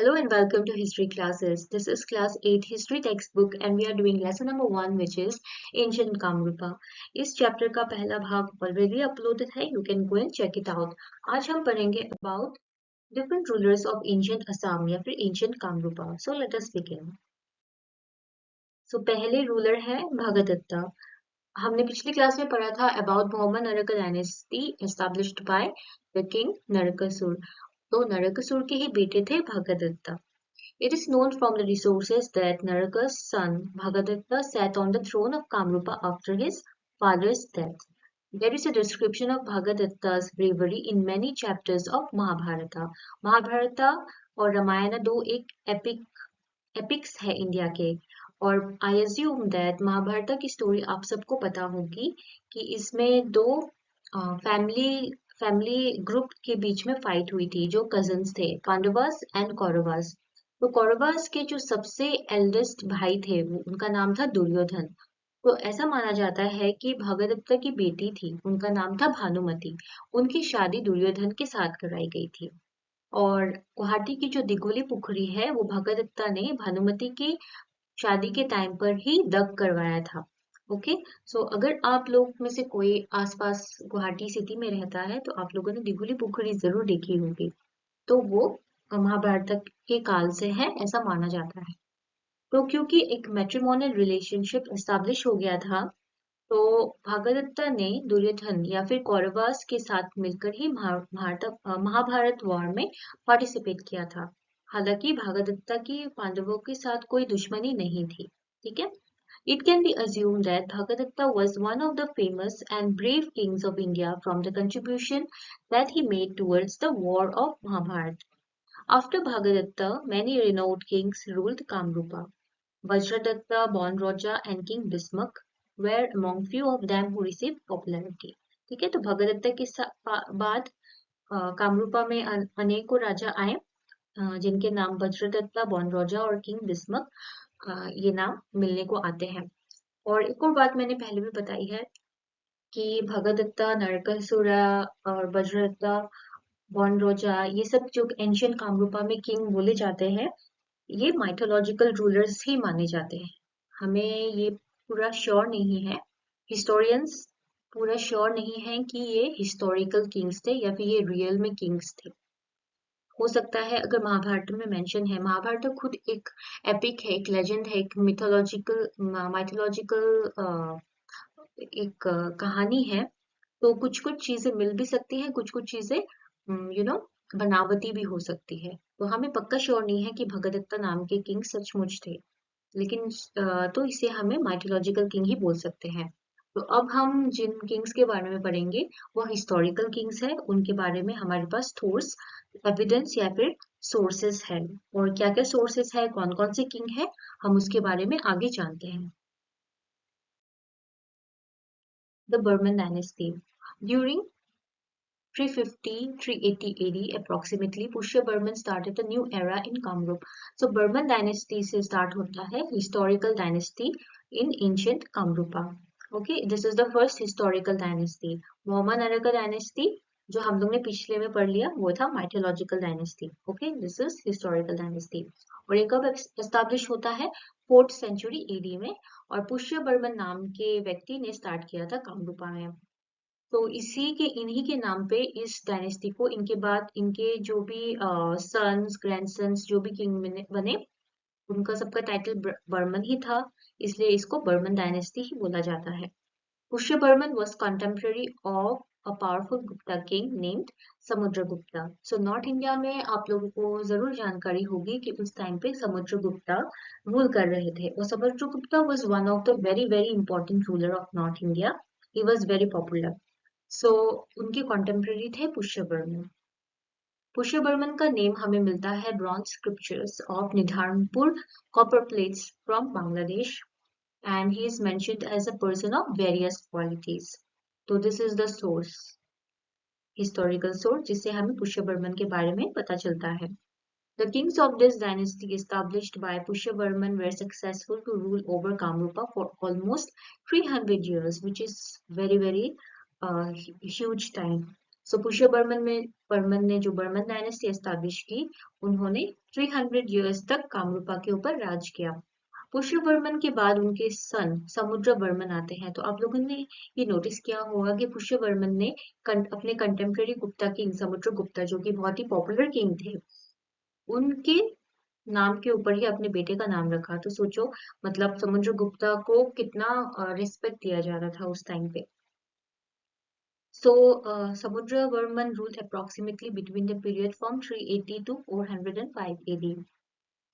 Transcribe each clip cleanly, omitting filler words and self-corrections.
Hello and welcome to history classes. This is class 8 history textbook and we are doing lesson number 1 which is ancient Kamrupa. इस chapter का पहला भाग already uploaded है. You can go and check it out. आज हम पढ़ेंगे about different rulers of ancient Assam या फिर ancient Kamrupa. So let us begin. So पहले ruler है भगदत्ता. हमने पिछली क्लास में पढ़ा था about Mohammed Naraka dynasty established by the king Narakasur. तो नरकासुर के ही बेटे थे भगदत्ता. It is known from the resources that Naraka's son Bhagadatta sat on the throne of Kamrupa after his father's death. There is a description of Bhagadatta's bravery in many chapters of Mahabharata. Mahabharata और रामायण दो एक epics है India के और I assume that Mahabharat की story आप सबको पता होगी कि इसमें दो फैमिली ग्रुप के बीच में फाइट हुई थी जो कजन्स थे पांडवास एंड कौरवास. तो कौरवास के जो सबसे एल्डेस्ट भाई थे उनका नाम था दुर्योधन. तो ऐसा माना जाता है कि भगदत्त की बेटी थी उनका नाम था भानुमति. उनकी शादी दुर्योधन के साथ कराई गई थी और गुवाहाटी की जो दिगोली पुखरी है वो भगदत्ता ने भानुमति की शादी के टाइम पर ही दग करवाया था. ओके सो अगर आप लोग में से कोई आसपास गुवाहाटी सिटी में रहता है तो आप लोगों ने दिगोली पुखरी जरूर देखी होगी. तो वो महाभारत के काल से है ऐसा माना जाता है. तो क्योंकि एक मैट्रिमोनियल रिलेशनशिप एस्टेब्लिश हो गया था तो भगदत्ता ने दुर्योधन या फिर कौरवास के साथ मिलकर ही महाभारत वॉर में पार्टिसिपेट किया था. हालांकि भगदत्ता की पांडवों के साथ कोई दुश्मनी नहीं थी. ठीक है. It can be assumed that Bhagadatta was one of the famous and brave kings of India from the contribution that he made towards the war of Mahabharata. After Bhagadatta, many renowned kings ruled Kamrupa. Vajradatta, Bonroja and King Bismarck were among few of them who received popularity. ठीक है. तो भगदत्ता के बाद कामरूपा में अनेकों राजा आए जिनके नाम वज्रदत्ता, बॉनरोजा और किंग बिस्मक ये नाम मिलने को आते हैं. और एक और बात मैंने पहले भी बताई है कि भगदत्ता, नरकासुरा और वज्रदत्ता, बॉनरोजा ये सब जो एंशियंट कामरूपा में किंग बोले जाते हैं ये माइथोलॉजिकल रूलर्स ही माने जाते हैं. हमें ये पूरा श्योर नहीं है. हिस्टोरियंस पूरा श्योर नहीं है कि ये हिस्टोरिकल किंग्स थे या फिर ये रियल में किंग्स थे. हो सकता है अगर महाभारत में मेंशन है. महाभारत खुद एक एपिक है, एक लेजेंड है, एक माइथोलॉजिकल एक कहानी है. तो कुछ चीजें मिल भी सकती हैं, कुछ चीजें बनावटी भी हो सकती है. तो हमें पक्का श्योर नहीं है कि भगदत्ता नाम के किंग सचमुच थे. लेकिन तो इसे हमें माइथोलॉजिकल किंग ही बोल सकते हैं. तो अब हम जिन किंग्स के बारे में पढ़ेंगे वो हिस्टोरिकल किंग्स है. उनके बारे में हमारे पास ठोस एविडेंस या फिर सोर्सेस है. और क्या क्या सोर्सेस है, कौन कौन से किंग है, हम उसके बारे में आगे जानते हैं. The Burman dynasty. During 350-380 AD approximately, Pushya Burman started a new era in Kamrup. So Burman dynasty से start होता है historical dynasty in ancient Kamrupa. Okay, this is the first historical dynasty. Mohammed Naraka dynasty जो हम लोग ने पिछले में पढ़ लिया वो था mythological dynasty. Okay, this is historical dynasty. और ये कब एस्टेब्लिश होता है 4th century AD में और पुष्य बर्मन नाम के व्यक्ति ने स्टार्ट किया था कामरूपा में. तो इन्हीं के नाम पे इस डायनेस्टी को इनके बाद इनके जो भी सन्स ग्रैंडसन्स जो भी किंग बने उनका सबका टाइटल बर्मन ही था. इसलिए इसको बर्मन डायनेस्टी ही बोला जाता है. Pushya Barman was contemporary of a powerful Gupta king named Samudragupta. So north India में आप लोगों को जरूर जानकारी होगी कि उस टाइम पे समुद्रगुप्ता रूल कर रहे थे. और Samudragupta was one of the very very important ruler of north India. He was very popular. So उनके कॉन्टेम्प्रेरी थे पुष्य बर्मन. पुष्य बर्मन का नेम हमें मिलता है bronze scriptures of Nidhanpur copper plates from Bangladesh and he is mentioned as a person of various qualities. तो this is the source, historical source जिससे हमें पुष्य बर्मन के बारे में पता चलता है. The kings of this dynasty established by Pushya Burman were successful to rule over Kamrupa for almost 300 years, which is very huge time. सो पुष्य बर्मन ने जो बर्मन डायनेस्टी एस्टैब्लिश की, उन्होंने 300 इयर्स तक कामरूपा के ऊपर राज किया। पुष्यवर्मन के बाद उनके सन समुद्रवर्मन आते हैं। तो आप लोगों ने ये नोटिस किया होगा कि पुष्यवर्मन ने अपने कंटेम्प्रेरी गुप्ता किंग समुद्रगुप्ता, जो कि बहुत ही पॉपुलर किंग थे, उनके नाम के ऊपर ही अपने बेटे का नाम रखा। तो सोचो, मतलब समुद्रगुप्ता को कितना रिस्पेक्ट दिया जा रहा था उस टाइम पे। So, Samudravarman ruled approximately between the period from 380 to 405 AD.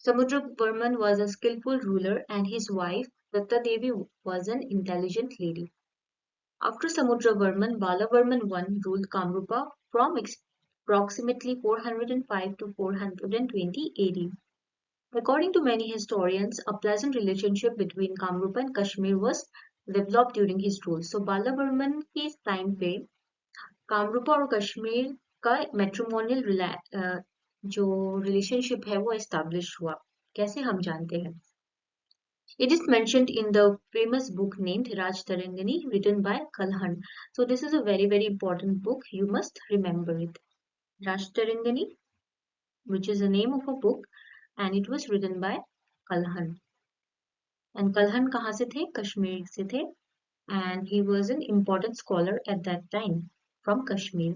Samudravarman was a skillful ruler and his wife Datta Devi was an intelligent lady. After Samudravarman, Balavarman I ruled Kamrupa from approximately 405 to 420 AD. According to many historians, a pleasant relationship between Kamrupa and Kashmir was developed during his rule. So Balavarman के time पे कामरूपा और कश्मीर का matrimonial जो relationship है वो establish हुआ। कैसे हम जानते हैं? It is mentioned in the famous book named Raj Tarangani written by Kalhan. So this is a very important book. You must remember it. Raj Tarangani, which is the name of a book, and it was written by Kalhan. And Kalhan कहाँ से थे? कश्मीर से थे. And he was an important scholar at that time from Kashmir.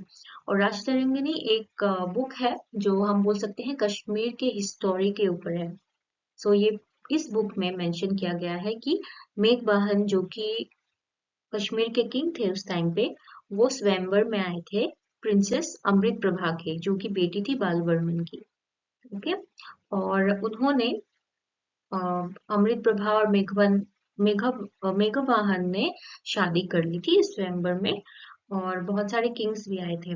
और राज तरंगिनी एक book है जो हम बोल सकते हैं कश्मीर के हिस्टोरी के ऊपर है। सो ये इस बुक में मेंशन किया गया है कि मेघवाहन, जो कि कश्मीर के किंग थे उस टाइम पे, वो स्वयंवर में आए थे प्रिंसेस अमृत प्रभा के, जो कि बेटी थी बालवर्मन की। ओके, और उन्होंने अमृत प्रभा और मेघवाहन ने शादी कर ली थी इस स्वयंवर में, और बहुत सारे किंग्स भी आए थे।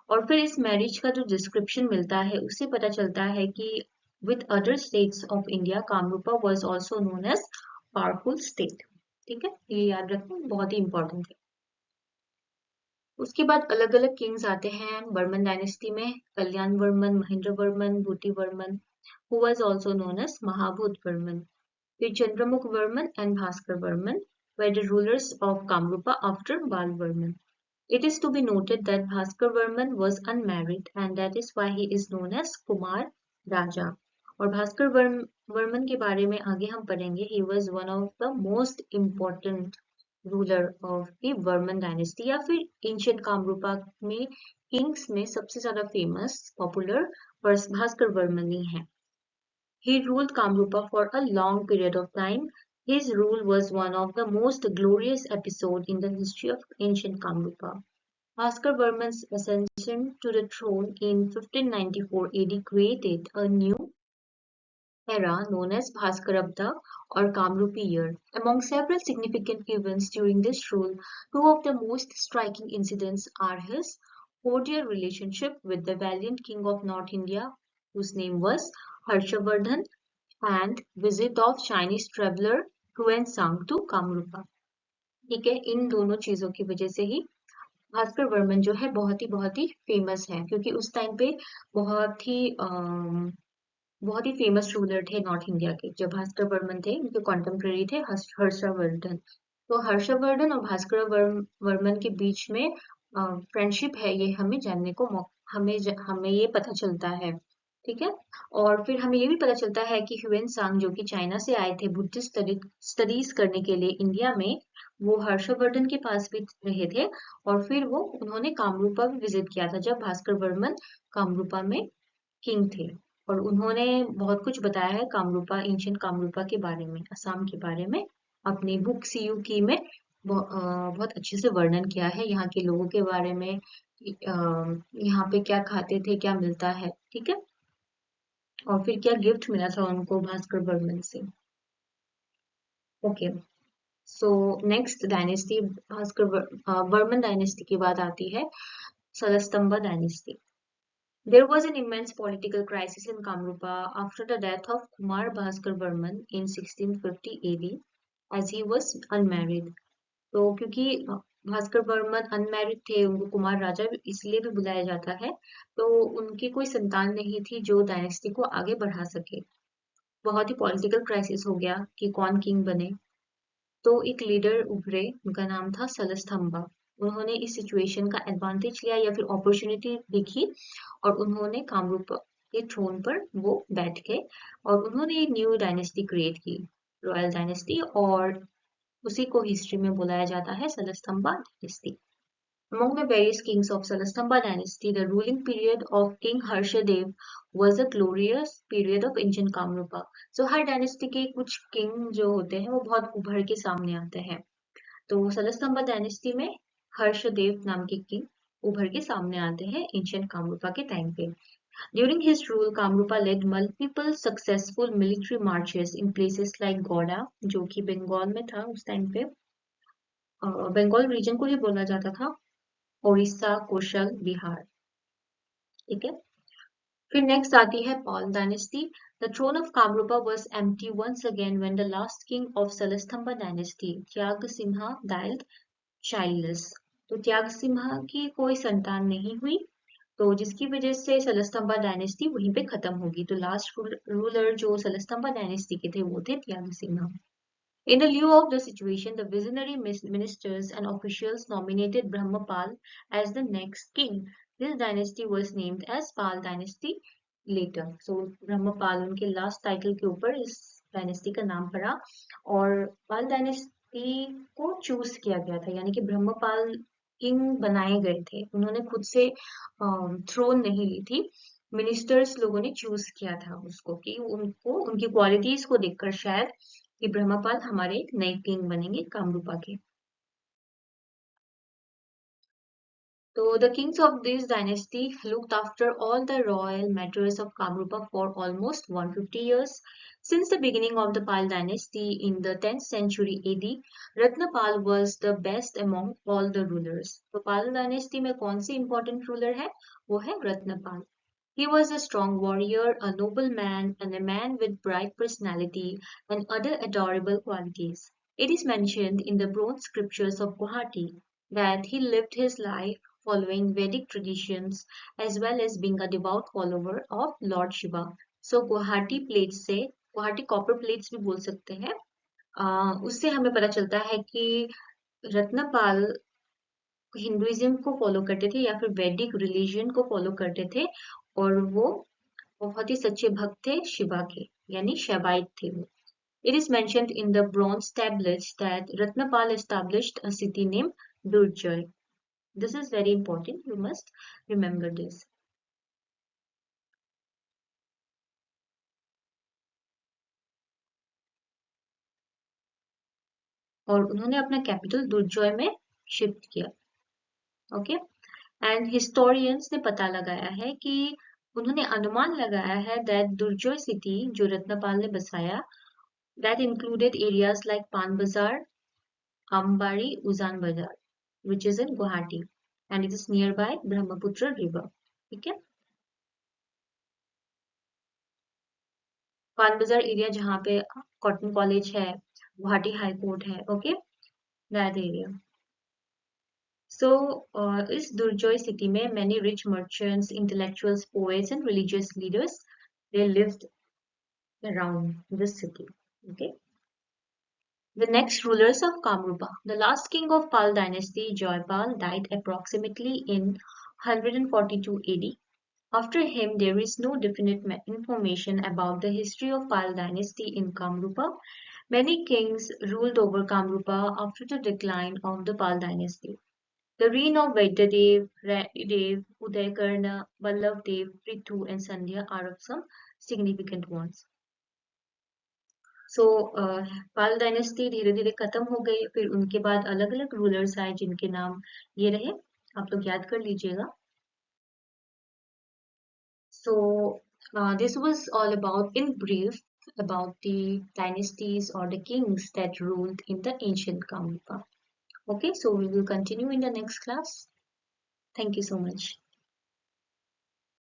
और फिर इस मैरिज का जो डिस्क्रिप्शन मिलता है उससे पता चलता है कि with other states of India Kamarupa was also known as powerful state. ठीक है, ये याद रखना, बहुत ही इंपॉर्टेंट है। उसके बाद अलग अलग किंग्स आते हैं बर्मन डायनेस्टी में। कल्याण वर्मन, महेंद्र वर्मन, भूति Varman, who was also known as Mahabhut Varman. The Chandramukh Varman and Bhaskar Varman were the rulers of Kamrupa after Bal Varman. It is to be noted that Bhaskar Varman was unmarried and that is why he is known as Kumar Raja. और भास्कर वर्मन के बारे में आगे हम पढ़ेंगे। He was one of the most important ruler of the Varman dynasty, या फिर ancient Kamrupa में किंग्स में सबसे ज्यादा फेमस पॉपुलर भास्कर वर्मन ही है। He ruled Kamrupa for a long period of time. His rule was one of the most glorious episodes in the history of ancient Kamrupa. Bhaskar Varman's ascension to the throne in 1594 AD created a new era known as Bhaskarabda or Kamrupi year. Among several significant events during this rule, two of the most striking incidents are his cordial relationship with the valiant king of North India, whose name was Harshavardhan, and visit of Chinese traveler Huan to Kamrupa। ठीक है, इन दोनों चीजों की वजह से ही भास्कर वर्मन जो है बहुत ही फेमस है, क्योंकि उस टाइम पे बहुत ही बहुत ही फेमस रूलर थे नॉर्थ इंडिया के। जब भास्कर वर्मन थे, उनके कॉन्टेम्प्रेरी थे हर्षवर्धन। तो हर्षवर्धन और भास्कर वर्मन के बीच में फ्रेंडशिप है, ये हमें जानने को हमें ये पता चलता है। ठीक है, और फिर हमें ये भी पता चलता है कि ह्यूएन सांग, जो कि चाइना से आए थे बुद्धिस्ट स्टडीज करने के लिए इंडिया में, वो हर्षवर्धन के पास भी रहे थे, और फिर वो उन्होंने कामरूपा भी विजिट किया था जब भास्कर वर्मन कामरूपा में किंग थे। और उन्होंने बहुत कुछ बताया है कामरूपा, एंशिएंट कामरूपा के बारे में, असम के बारे में, अपनी बुक सीयू की में बहुत अच्छे से वर्णन किया है यहाँ के लोगों के बारे में, यहाँ पे क्या खाते थे, क्या मिलता है। ठीक है, और फिर क्या गिफ्ट मिला था उनको भास्कर वर्मन से। Okay, so next dynasty Bhaskar Varman dynasty के बाद आती है सलस्तंबा dynasty. There was an immense political crisis in Kamrupa after the death of Kumar Bhaskar Varman in 1650 AD, as he was unmarried. तो क्योंकि भास्कर वर्मन अनमैरिड थे, उनको कुमार राजा इसलिए भी बुलाया जाता है, तो उनकी कोई संतान नहीं थी जो डायनेस्टी को आगे बढ़ा सके। बहुत ही पॉलिटिकल क्राइसिस हो गया कि कौन किंग बने। तो एक लीडर उभरे, उनका नाम था सलस्तंबा। उन्होंने इस सिचुएशन का एडवांटेज लिया या फिर अपॉर्चुनिटी देखी और उन्होंने कामरूप के थ्रोन पर वो बैठ गए और उन्होंने एक न्यू डायनेस्टी क्रिएट की, रॉयल डायनेस्टी, और उसी को हिस्ट्री में बुलाया जाता है सलस्तंबा dynasty. Among the various kings of Salastamba dynasty, the ruling period of King Harshadev was a glorious period of ancient Kamrupa. So her dynasty के कुछ किंग जो होते हैं वो बहुत उभर के सामने आते हैं। तो सलस्तंबा डायनेस्टी में हर्षदेव नाम के किंग उभर के सामने आते हैं एंशियंट कामरूपा के टाइम पे। During his rule, Kamrupa led multiple successful military marches in places like Goda, जो कि बंगाल में था उस टाइम पे, बंगाल रीजन को ही बोला जाता था, उड़ीसा, कौशल, बिहार। ठीक है, फिर नेक्स्ट आती है Pala dynasty. The throne of Kamarupa was empty once again when the last king of Salastambha dynasty, Tyagasimha, died childless. तो त्यागसिम्हा की कोई संतान नहीं हुई, तो जिसकी वजह से सलस्तंबा डायनेस्टी वहीं पे खत्म होगी। तो लास्ट रूलर जो सलस्तंबा डायनेस्टी के थे वो थे त्यागसिम्हा। In the lieu of the situation, the visionary ministers and officials nominated Brahmapal as the next king. This dynasty was named as Pal dynasty later. So Brahmapal उनके last title के ऊपर इस dynasty का नाम पड़ा और पाल dynasty को choose किया गया था, यानी कि ब्रह्मपाल किंग बनाए गए थे, उन्होंने खुद से थ्रोन नहीं ली थी, मिनिस्टर्स लोगों ने चूज किया था उसको कि उनको उनकी क्वालिटीज को देखकर शायद कि ब्रह्मपाल हमारे नए किंग बनेंगे कामरूपा के। So the kings of this dynasty looked after all the royal matters of Kamrupa for almost 150 years. Since the beginning of the Pal dynasty in the 10th century AD, Ratnapal was the best among all the rulers. तो पाल dynasty में कौन सी important ruler है? वो है Ratnapal. He was a strong warrior, a noble man, and a man with bright personality and other adorable qualities. It is mentioned in the bronze scriptures of Guwahati that he lived his life following Vedic traditions as well as being a devout follower of Lord Shiva. So Guwahati plates से, Guwahati copper plates भी बोल सकते हैं, उससे हमें पता चलता है कि रत्नपाल हिंदुइज्म को फॉलो करते थे या फिर वैदिक रिलीजन को फॉलो करते थे और वो बहुत ही सच्चे भक्त थे शिवा के, यानी शैवाइट थे वो। It is mentioned in the bronze tablets that Ratnapal established a city named Durjai. This is very important. You must remember this. और उन्होंने अपना कैपिटल दुर्जॉय में शिफ्ट किया। ओके, एंड हिस्टोरियंस ने पता लगाया है कि उन्होंने अनुमान लगाया है दैट दुर्जॉय सिटी जो रत्नपाल ने बसाया, that included areas like Pan Bazar, Ambari, Uzan Bazar, which is in Guwahati, and it is nearby Brahmaputra River. ठीक है, पान बाजार एरिया जहाँ पे कॉटन कॉलेज है, गुवाहाटी हाई कोर्ट है, ओके, दैट एरिया। सो इस दुर्जॉय सिटी में many rich merchants, intellectuals, poets and religious leaders they lived around this city. Okay. The next rulers of Kamrupa. The last king of Pal dynasty, Joypal, died approximately in 142 AD. After him, there is no definite information about the history of Pal dynasty in Kamrupa. Many kings ruled over Kamrupa after the decline of the Pal dynasty. The reign of Vaidadev, Dev, Udaykarna, Vallabhdev, Prithu and Sandhya are of some significant ones. So Pal dynasty धीरे धीरे खत्म हो गई, फिर उनके बाद अलग अलग रूलर्स आए जिनके नाम ये रहे, आप लोग याद कर लीजिएगा। So this was all about in brief about the dynasties or the kings that ruled in the ancient Kamrupa. Okay, so we will continue in the next class. Thank you so much.